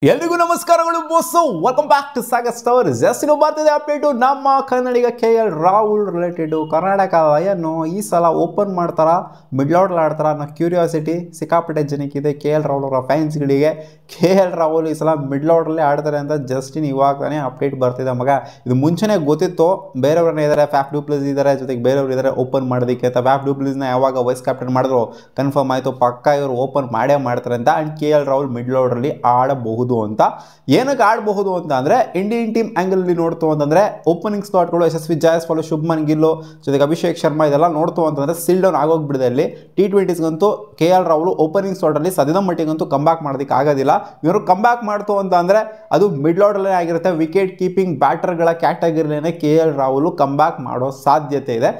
ಎಲ್ರಿಗೂ ನಮಸ್ಕಾರಗಳು boss welcome back to Sagar stories. ಎಷ್ಟಿನ ಬರ್ತಿದೆ ಅಪ್ಡೇಟು ನಮ್ಮ ಕನ್ನಡಿಗ KL ರಾಹುಲ್ ರಿಲೇಟೆಡು. ಕರ್ನಾಟಕ ಏನು ಈ ಸಲ ಓಪನ್ ಮಾಡ್ತಾರಾ ಮಿಡ್ಲ್ ಆರ್ಡರ್ ಆಡ್ತಾರಾ ಅನ್ನೋ ಕ್ಯೂರಿಯಾಸಿಟಿ ಸಿಕ್ಕಾಪಟ್ಟೆ ಜನಕ್ಕಿದೆ KL ರಾಹುಲ್ ಅವರ ಫ್ಯಾನ್ಸ್ಗಳಿಗೆ. KL ರಾಹುಲ್ ಈ ಸಲ ಮಿಡ್ಲ್ ಆರ್ಡ್ರಲ್ಲೇ ಆಡ್ತಾರೆ ಅಂತ ಜಸ್ಟಿನ್ ಇವಾಗ ತಾನೇ ಅಪ್ಡೇಟ್ ಬರ್ತಿದೆ ಮಗ. ಇದು ಮುಂಚೆನೇ ಗೊತ್ತಿತ್ತು, ಬೇರೆಯವ್ರನ್ನ ಇದ್ದಾರೆ, ಫ್ಯಾಫ್ ಡು ಪ್ಲೆಸಿಸ್ ಇದ್ದಾರೆ, ಜೊತೆಗೆ ಬೇರೆಯವ್ರು ಇದ್ದಾರೆ ಓಪನ್ ಮಾಡೋದಕ್ಕೆ ಅಂತ. ಫ್ಯಾಫ್ ಡು ಪ್ಲೆಸಿಸ್ನ ಯಾವಾಗ ವೈಸ್ ಕ್ಯಾಪ್ಟನ್ ಮಾಡಿದ್ರು ಕನ್ಫರ್ಮ್ ಆಯಿತು, ಪಕ್ಕ ಇವರು ಓಪನ್ ಮಾಡೇ ಮಾಡ್ತಾರೆ ಅಂತ. ಆ್ಯಂಡ್ KL ರಾಹುಲ್ ಮಿಡ್ಲ್ ಆರ್ಡ್ರಲ್ಲಿ ಆಡಬಹುದು ಅಂತ. ಏನಕ್ಕೆ ಆಡಬಹುದು ಅಂತ ಅಂದ್ರೆ ಇಂಡಿಯನ್ ಟೀಮ್ ಆಂಗಲ್ ಅಲ್ಲಿ ನೋಡ್ತು ಅಂತಂದ್ರೆ ಓಪನಿಂಗ್ ಸ್ಲಾಟ್ಗಳು ಯಶಸ್ವಿ ಜಾಯಸ್ವಾಲ್, ಶುಭ್ಮನ್ ಗಿಲ್, ಜೊತೆಗೆ ಅಭಿಷೇಕ್ ಶರ್ಮಾ ಇದೆಲ್ಲ ನೋಡ್ತು ಅಂತಂದ್ರೆ ಸಿಲ್ ಡೌನ್ ಆಗೋಗ್ಬಿಡಿದೆ. ಅಲ್ಲಿ T20ಗಂತೂ KL ರಾಹುಲ್ ಓಪನಿಂಗ್ ಸ್ಲಾಟ್ ಅಲ್ಲಿ ಸದ್ಯದ ಮಟ್ಟಿಗಂತೂ ಕಂಬ್ಯಾಕ್ ಮಾಡೋದಕ್ಕೆ ಆಗೋದಿಲ್ಲ. ಇವರು ಕಂಬ್ಯಾಕ್ ಮಾಡ್ತು ಅಂತ ಅಂದ್ರೆ ಅದು ಮಿಡ್ಲ್ ಆರ್ಡರ್ ಆಗಿರುತ್ತೆ. ವಿಕೆಟ್ ಕೀಪಿಂಗ್ ಬ್ಯಾಟರ್ಗಳ ಕ್ಯಾಟಗರಿಲೇನೆ KL ರಾಹುಲ್ ಕಂಬ್ಯಾಕ್ ಮಾಡೋ ಸಾಧ್ಯತೆ ಇದೆ.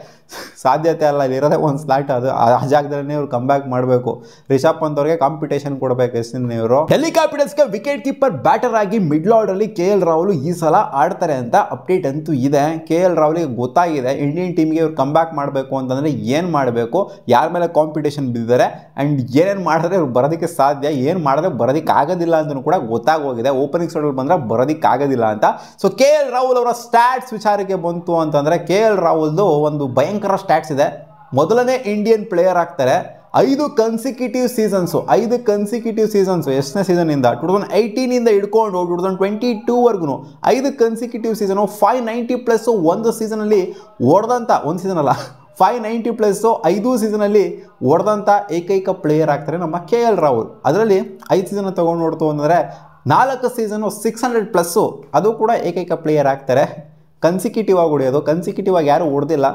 ಸಾಧ್ಯತೆ ಅಲ್ಲ, ಇಲ್ಲಿರೋದೇ ಒಂದು ಸ್ಲಾಟ್, ಅದು ಆ ಜಾಗದಲ್ಲೇ ಇವ್ರು ಕಂಬ್ಯಾಕ್ ಮಾಡಬೇಕು. ರಿಷಬ್ ಪಂತ್ ಅವ್ರಿಗೆ ಕಾಂಪಿಟೇಷನ್ ಕೊಡಬೇಕು ಎಷ್ಟಿನ ಇವರು. ಡೆಲ್ಲಿ ಕ್ಯಾಪಿಟಲ್ಸ್ಗೆ ವಿಕೆಟ್ ಕೀಪರ್ ಬ್ಯಾಟರ್ ಆಗಿ ಮಿಡ್ಲ್ ಆರ್ಡರ್ಲಿ KL ರಾಹುಲ್ ಈ ಸಲ ಆಡ್ತಾರೆ ಅಂತ ಅಪ್ಡೇಟ್ ಅಂತೂ ಇದೆ. KL ರಾಹುಲ್ಗೆ ಗೊತ್ತಾಗಿದೆ ಇಂಡಿಯನ್ ಟೀಮ್ಗೆ ಇವ್ರು ಕಂಬ್ಯಾಕ್ ಮಾಡಬೇಕು ಅಂತಂದ್ರೆ ಏನು ಮಾಡಬೇಕು, ಯಾರ ಮೇಲೆ ಕಾಂಪಿಟೇಷನ್ ಬಿದ್ದಿದ್ದಾರೆ ಆ್ಯಂಡ್ ಏನೇನು ಮಾಡಿದ್ರೆ ಇವ್ರು ಬರೋದಕ್ಕೆ ಸಾಧ್ಯ, ಏನು ಮಾಡಿದ್ರೆ ಬರೋದಕ್ಕೆ ಆಗೋದಿಲ್ಲ ಅಂತಲೂ ಕೂಡ ಗೊತ್ತಾಗೋಗಿದೆ. ಓಪನಿಂಗ್ ಸ್ಟಾರ್ಟ್ ಬಂದರೆ ಬರೋದಕ್ಕೆ ಆಗೋದಿಲ್ಲ ಅಂತ. ಸೊ KL ರಾಹುಲ್ ಅವರ ಸ್ಟ್ಯಾಟ್ಸ್ ವಿಚಾರಕ್ಕೆ ಬಂತು ಅಂತಂದರೆ KL ರಾಹುಲ್ದು ಒಂದು ಭಯಂಕರ ಸ್ಟ್ಯಾಟ್ಸ್ ಇದೆ. ಮೊದಲನೇ ಇಂಡಿಯನ್ ಪ್ಲೇಯರ್ ಆಗ್ತಾರೆ 5 ಕನ್ಸಿಕ್ಯೂಟಿವ್ ಸೀಸನ್ಸು. ಎಷ್ಟನೇ ಸೀಸನಿಂದ 2018 ಹಿಡ್ಕೊಂಡು 2022ವರೆಗೂ 5 ಕನ್ಸಿಕ್ಯೂಟಿವ್ ಸೀಸನು, 590+ ಒಂದು ಸೀಸನಲ್ಲಿ ಓಡ್ದಂಥ, ಒಂದು ಸೀಸನ್ ಅಲ್ಲ 590+ 5 ಸೀಸನಲ್ಲಿ ಓಡ್ದಂಥ ಏಕೈಕ ಪ್ಲೇಯರ್ ಆಗ್ತಾರೆ ನಮ್ಮ KL ರಾಹುಲ್. ಅದರಲ್ಲಿ 5 ಸೀಸನ್ ತೊಗೊಂಡು ನೋಡ್ತು ಅಂದರೆ 4 ಸೀಸನು 600+, ಅದು ಕೂಡ ಏಕೈಕ ಪ್ಲೇಯರ್ ಆಗ್ತಾರೆ. ಕನ್ಸಿಕ್ಯೂಟಿವ್ ಆಗಿ ಹೊಡೆಯೋದು, ಕನ್ಸಿಕ್ಯೂಟಿವ್ ಆಗಿ ಯಾರು ಹೊಡೆದಿಲ್ಲ.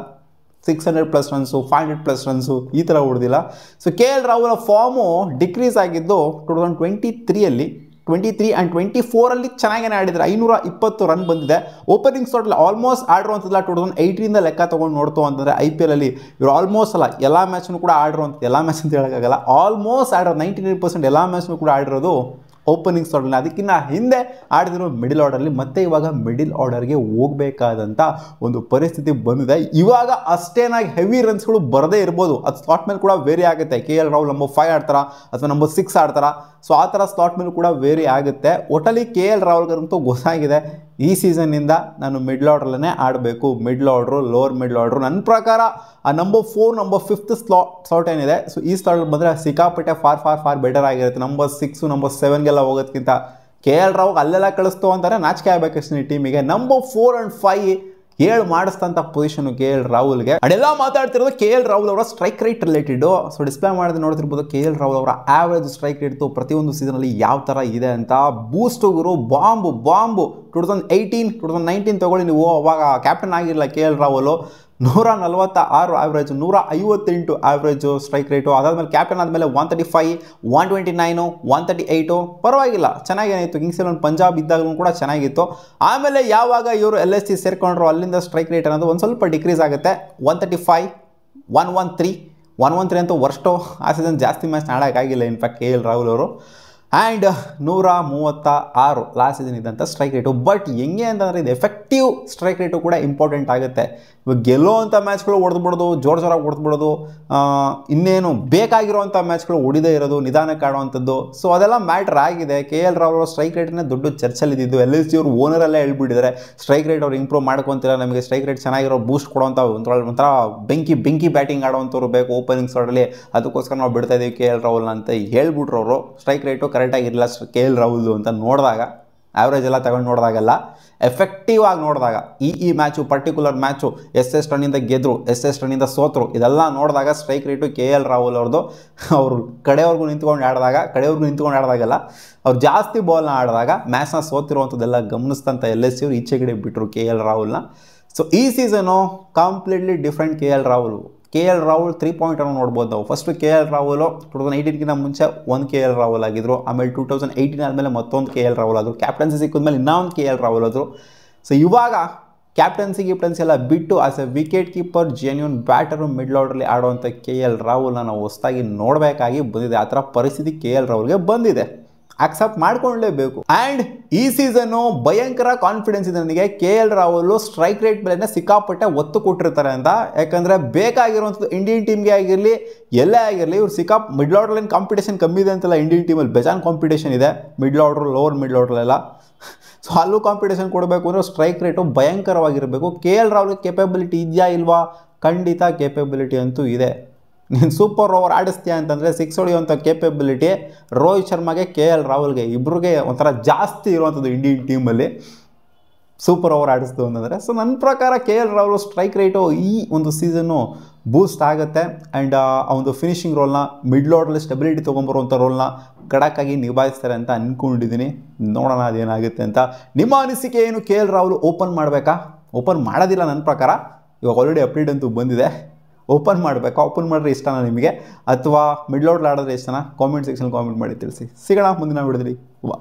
600+ ರನ್ಸು, 500+ ರನ್ಸು ಈ ಥರ ಹೊಡೆದಿಲ್ಲ. So KL Rahul form decrease ಆಗಿದ್ದು 2023 ಆ್ಯಂಡ್ 24 ಚೆನ್ನಾಗೇ ಆಡಿದರೆ 520 ರನ್ ಬಂದಿದೆ. Opening ಸ್ಲಾಟಲ್ಲಿ almost ಆಡಿರುವಂಥದ್ದಲ್ಲ. 2018 ಲೆಕ್ಕ ತೊಗೊಂಡು ನೋಡ್ತು ಅಂತಂದರೆ IPL ಅಲ್ಲಿ ಇವರು ಆಲ್ಮೋಸ್ಟ್ ಅಲ್ಲ ಎಲ್ಲ ಮ್ಯಾಚ್ನು ಕೂಡ ಆಡಿರುವಂಥದ್ದು, ಎಲ್ಲ ಮ್ಯಾಚ್ ಅಂತ ಹೇಳೋಕ್ಕಾಗಲ್ಲ, ಆಲ್ಮೋಸ್ಟ್ ಆಡಿರೋ 99% ಎಲ್ಲ ಮ್ಯಾಚ್ನು ಕೂಡ ಆಡಿರೋದು ಓಪನಿಂಗ್ ಸ್ಲಾಟಲ್ಲಿ. ಅದಕ್ಕಿಂತ ಹಿಂದೆ ಆಡಿದ್ರು ಮಿಡಿಲ್ ಆರ್ಡರ್ಲಿ, ಮತ್ತೆ ಇವಾಗ ಮಿಡಿಲ್ ಆರ್ಡರ್ಗೆ ಹೋಗಬೇಕಾದಂಥ ಒಂದು ಪರಿಸ್ಥಿತಿ ಬಂದಿದೆ. ಇವಾಗ ಅಷ್ಟೇನಾಗಿ ಹೆವಿ ರನ್ಸ್ಗಳು ಬರದೇ ಇರ್ಬೋದು, ಅದು ಸ್ಲಾಟ್ ಮೇಲೆ ಕೂಡ ವೇರಿ ಆಗುತ್ತೆ. KL ರಾಹುಲ್ ನಂಬರ್ 5 ಆಡ್ತಾರಾ ಅಥವಾ ನಂಬರ್ 6 ಆಡ್ತಾರಾ, ಸೊ ಆ ಥರ ಸ್ಲಾಟ್ ಮೇಲೆ ಕೂಡ ವೇರಿ ಆಗುತ್ತೆ. ಒಟ್ಟಲ್ಲಿ KL ರಾಹುಲ್ಗಂತೂ ಗೊತ್ತಾಗಿದೆ ಈ ಸೀಸನ್ನಿಂದ ನಾನು ಮಿಡ್ಲ್ ಆರ್ಡ್ರಲ್ಲೇ ಆಡಬೇಕು. Middle order, lower middle order ನನ್ನ ಪ್ರಕಾರ ಆ ನಂಬರ್ 4, ನಂಬರ್ 5 ಸ್ಲಾಟ್ ಏನಿದೆ, ಸೊ ಈ ಸ್ಲಾಟ್ ಬಂದರೆ ಸಿಕ್ಕಾಪಟ್ಟೆ ಫಾರ್ ಬೆಟರ್ ಆಗಿರುತ್ತೆ. ನಂಬರ್ 6, ನಂಬರ್ 7ಗೆಲ್ಲ ಹೋಗೋದಕ್ಕಿಂತ KL ರಾಹುಲ್ ಅಲ್ಲೆಲ್ಲ ಕಳಿಸ್ತು ಅಂತಾರೆ ನಾಚಿಕೆ ಆಗಬೇಕಷ್ಟು ಈ ಟೀಮಿಗೆ. ನಂಬರ್ 4 ಆ್ಯಂಡ್ 5 7 ಮಾಡಿಸ್ತಂಥ ಪೊಸಿಷನು KL ರಾಹುಲ್ಗೆ. ಅದೆಲ್ಲ ಮಾತಾಡ್ತಿರೋದು KL ರಾಹುಲ್ ಅವರ strike rate related. So display ಮಾಡಿದ್ರೆ ನೋಡ್ತಿರ್ಬೋದು KL ರಾಹುಲ್ ಅವರ ಆವ್ರೇಜ್ ಸ್ಟ್ರೈಕ್ ರೇಟ್ದು ಪ್ರತಿಯೊಂದು ಸೀಸನಲ್ಲಿ ಯಾವ ಥರ ಇದೆ ಅಂತ. ಬೂಸ್ಟುಗರು ಬಾಂಬು 2018, 2019 ತೊಗೊಳ್ಳಿ ನೀವು, ಅವಾಗ ಕ್ಯಾಪ್ಟನ್ ಆಗಿರಲಿಲ್ಲ KL Rahul. 146 average, 158 average strike rate. ಅದಾದಮೇಲೆ ಕ್ಯಾಪ್ಟನ್ ಆದಮೇಲೆ 135, 129, 138 ಪರವಾಗಿಲ್ಲ, ಚೆನ್ನಾಗೇನಾಯಿತು. ಕಿಂಗ್ಸ್ 11 ಪಂಜಾಬ್ ಇದ್ದಾಗಲೂ ಕೂಡ ಚೆನ್ನಾಗಿತ್ತು. ಆಮೇಲೆ ಯಾವಾಗ ಇವರು LSC ಸೇರ್ಕೊಂಡ್ರು ಅಲ್ಲಿಂದ ಸ್ಟ್ರೈಕ್ ರೇಟ್ ಅನ್ನೋದು ಒಂದು ಸ್ವಲ್ಪ ಡಿಕ್ರೀಸ್ ಆಗುತ್ತೆ. 135, 113 ಅಂತೂ ವರ್ಸ್ಟು. ಆ ಸೀಸನ್ ಜಾಸ್ತಿ ಮ್ಯಾಚ್ ಆಡೋಕ್ಕಾಗಿಲ್ಲ ಇನ್ಫ್ಯಾಕ್ಟ್ KL ರಾಹುಲ್ ಅವರು. ಆ್ಯಂಡ್ 136 ಲಾಸ್ಟ್ ಸೀಸನ್ ಇದ್ದಂಥ ಸ್ಟ್ರೈಕ್ ರೇಟು. ಬಟ್ ಹೆಂಗೆ ಅಂತಂದರೆ ಇದು ಎಫೆಕ್ಟಿವ್ ಸ್ಟ್ರೈಕ್ ರೇಟು ಕೂಡ ಇಂಪಾರ್ಟೆಂಟ್ ಆಗುತ್ತೆ. ಇವಾಗ ಗೆಲ್ಲೋವಂಥ ಮ್ಯಾಚ್ಗಳು ಹೊಡೆದ್ಬಿಡೋದು, ಜೋರಾಗಿ ಹೊಡೆದ್ಬಿಡೋದು, ಇನ್ನೇನು ಬೇಕಾಗಿರೋವಂಥ ಮ್ಯಾಚ್ಗಳು ಹೊಡಿದೇ ಇರೋದು, ನಿಧಾನಕ್ಕೆ ಆಡುವಂಥದ್ದು, ಸೊ ಅದೆಲ್ಲ ಮ್ಯಾಟ್ರ್ ಆಗಿದೆ. KL ರಾಹುಲ್ ಸ್ಟ್ರೈಕ್ ರೇಟನ್ನೇ ದೊಡ್ಡ ಚರ್ಚಲ್ಲಿದ್ದು. LSC ಅವರು ಓನರಲ್ಲೇ ಹೇಳ್ಬಿಟ್ಟಿದ್ದಾರೆ ಸ್ಟ್ರೈಕ್ ರೇಟ್ ಅವ್ರು ಇಂಪ್ರೂವ್ ಮಾಡ್ಕೊತಿಲ್ಲ, ನಮಗೆ ಸ್ಟ್ರೈಕ್ ರೇಟ್ ಚೆನ್ನಾಗಿರೋ ಬೂಸ್ಟ್ ಕೊಡೋವಂಥ ಒಂಥರ ಬೆಂಕಿ ಬ್ಯಾಟಿಂಗ್ ಆಡೋವಂಥವ್ರು ಬೇಕು ಓಪನಿಂಗ್ ಸ್ಲಾಟಲ್ಲಿ, ಅದಕ್ಕೋಸ್ಕರ ನಾವು ಬಿಡ್ತಾ ಇದ್ದೀವಿ KL ರಾಹುಲ್ ಅಂತ ಹೇಳ್ಬಿಟ್ರು ಅವರು. ಸ್ಟ್ರೈಕ್ ರೇಟು ಕರೆಕ್ಟಾಗಿರಲಿಲ್ಲ KL ರಾಹುಲ್ ಅಂತ ನೋಡಿದಾಗ, ಆವ್ರೇಜ್ ಎಲ್ಲ ತಗೊಂಡು ನೋಡಿದಾಗಲ್ಲ, ಎಫೆಕ್ಟಿವ್ ಆಗಿ ನೋಡಿದಾಗ ಈ ಮ್ಯಾಚು, ಪರ್ಟಿಕ್ಯುಲರ್ ಮ್ಯಾಚು ಎಷ್ಟೆಷ್ಟು ರನ್ನಿಂದ ಗೆದ್ದರು, ಎಷ್ಟೆಷ್ಟು ರನ್ನಿಂದ ಸೋತರು, ಇದೆಲ್ಲ ನೋಡಿದಾಗ ಸ್ಟ್ರೈಕ್ ರೇಟು KL ರಾಹುಲ್ ಅವ್ರದ್ದು, ಅವರು ಕಡೆಯವ್ರಿಗೂ ನಿಂತ್ಕೊಂಡು ಆಡಿದಾಗಲ್ಲ, ಅವ್ರು ಜಾಸ್ತಿ ಬಾಲ್ನ ಆಡಿದಾಗ ಮ್ಯಾಚ್ನ ಸೋತಿರುವಂಥದ್ದೆಲ್ಲ ಗಮನಿಸ್ತಂಥ LSC ಅವರು ಈಚೆಗಡೆ ಬಿಟ್ಟರು KL ರಾಹುಲ್ನ. ಸೊ ಈ season completely different KL Rahul 3 point ಅನ್ನು ನೋಡ್ಬೋದು ನಾವು. ಫಸ್ಟು KL ರಾಹುಲ್ 2018ಗಿಂತ ಮುಂಚೆ ಒಂದು KL ರಾಹುಲ್ ಆಗಿದ್ರು, ಆಮೇಲೆ 2018 ಆದಮೇಲೆ ಮತ್ತೊಂದು KL ರಾಹುಲ್ ಆದರು, ಕ್ಯಾಪ್ಟನ್ಸಿ ಸಿಕ್ಕಿದ್ಮೇಲೆ ಇನ್ನೊಂದು KL ರಾಹುಲ್ ಆದರು. ಸೊ ಇವಾಗ ಕ್ಯಾಪ್ಟನ್ಸಿ ಎಲ್ಲ ಬಿಟ್ಟು as A wicket keeper, genuine batter, middle orderly ಆಡುವಂಥ KL ರಾಹುಲ್ನ ನಾವು ಹೊಸದಾಗಿ ನೋಡಬೇಕಾಗಿ ಬಂದಿದೆ. ಆ ಥರ ಪರಿಸ್ಥಿತಿ KL ರಾಹುಲ್ಗೆ ಬಂದಿದೆ. ಅಕ್ಸೆಪ್ಟ್ ಮಾಡ್ಕೊಳ್ಳೇಬೇಕು. ಆ್ಯಂಡ್ ಈ ಸೀಸನ್ನು ಭಯಂಕರ ಕಾನ್ಫಿಡೆನ್ಸ್ ಇದೆ ನನಗೆ. KL ರಾಹುಲ್ ಸ್ಟ್ರೈಕ್ ರೇಟ್ ಮೇಲೆ ಸಿಕ್ಕಾಪಟ್ಟೆ ಒತ್ತು ಕೊಟ್ಟಿರ್ತಾರೆ ಅಂತ. ಯಾಕಂದರೆ ಬೇಕಾಗಿರುವಂಥದ್ದು ಇಂಡಿಯನ್ ಟೀಮ್ಗೆ ಆಗಿರಲಿ ಎಲ್ಲೇ ಆಗಿರಲಿ ಇವ್ರು ಮಿಡ್ಲ್ ಆರ್ಡರ್ ಲೈನ್ ಕಾಂಪಿಟೇಷನ್ ಕಮ್ಮಿ ಇದೆ ಅಂತಲ್ಲ, ಇಂಡಿಯನ್ ಟೀಮಲ್ಲಿ ಬೇಜಾನ್ ಕಾಂಪಿಟೇಷನ್ ಇದೆ ಮಿಡ್ಲ್ ಆರ್ಡರ್ ಲೋವರ್ ಮಿಡ್ಲ್ ಆರ್ಡರ್ಲೆಲ್ಲ. ಸೊ ಅಲ್ಲೂ ಕಾಂಪಿಟೇಷನ್ ಕೊಡಬೇಕು ಅಂದರೆ ಸ್ಟ್ರೈಕ್ ರೇಟು ಭಯಂಕರವಾಗಿರಬೇಕು. KL ರಾಹುಲ್ ಕೇಪಬಿಲಿಟಿ ಇದೆಯಾ ಇಲ್ವಾ? ಖಂಡಿತ ಕೇಪಬಿಲಿಟಿ ಅಂತೂ ಇದೆ. ನೀನು ಸೂಪರ್ ಓವರ್ ಆಡಿಸ್ತೀಯ ಅಂತಂದರೆ 6 ಹೊಡೆಯುವಂಥ ಕೇಪಬಿಲಿಟಿ ರೋಹಿತ್ ಶರ್ಮಾಗೆ KL ರಾಹುಲ್ಗೆ ಇಬ್ಬರಿಗೆ ಒಂಥರ ಜಾಸ್ತಿ ಇರುವಂಥದ್ದು ಇಂಡಿಯನ್ ಟೀಮಲ್ಲಿ ಸೂಪರ್ ಓವರ್ ಆಡಿಸ್ತು ಅಂತಂದರೆ. ಸೊ ನನ್ನ ಪ್ರಕಾರ KL ರಾಹುಲ್ ಸ್ಟ್ರೈಕ್ ರೇಟು ಈ ಒಂದು ಸೀಸನ್ನು ಬೂಸ್ಟ್ ಆಗುತ್ತೆ. ಆ್ಯಂಡ್ ಆ ಒಂದು ಫಿನಿಷಿಂಗ್ ರೋಲ್ನ ಮಿಡ್ಲ್ ಆರ್ಡರ್ಲಿ ಸ್ಟೆಬಿಲಿಟಿ ತೊಗೊಂಬರುವಂಥ ರೋಲ್ನ ಖಡಕ್ಕಾಗಿ ನಿಭಾಯಿಸ್ತಾರೆ ಅಂತ ಅಂದ್ಕೊಂಡಿದ್ದೀನಿ. ನೋಡೋಣ ಅದೇನಾಗುತ್ತೆ ಅಂತ. ನಿಮ್ಮ ಅನಿಸಿಕೆ ಏನು? KL ರಾಹುಲ್ ಓಪನ್ ಮಾಡಬೇಕಾ? ಓಪನ್ ಮಾಡೋದಿಲ್ಲ ನನ್ನ ಪ್ರಕಾರ. ಇವಾಗ ಆಲ್ರೆಡಿ ಅಪ್ಡೇಟ್ ಅಂತೂ ಬಂದಿದೆ. ಓಪನ್ ಮಾಡಬೇಕಾ? ಓಪನ್ ಮಾಡಿದ್ರೆ ಇಷ್ಟನಾ ನಿಮಗೆ, ಅಥವಾ ಮಿಡ್ಲ್ ಆರ್ಡರ್ ಆಡಿದ್ರೆ ಇಷ್ಟನಾ? ಕಾಮೆಂಟ್ ಸೆಕ್ಷನ್ ಕಾಮೆಂಟ್ ಮಾಡಿ ತಿಳಿಸಿ. ಸಿಗೋಣ ಮುಂದಿನ ವಿಡಿಯೋದಲ್ಲಿ. ವಾ.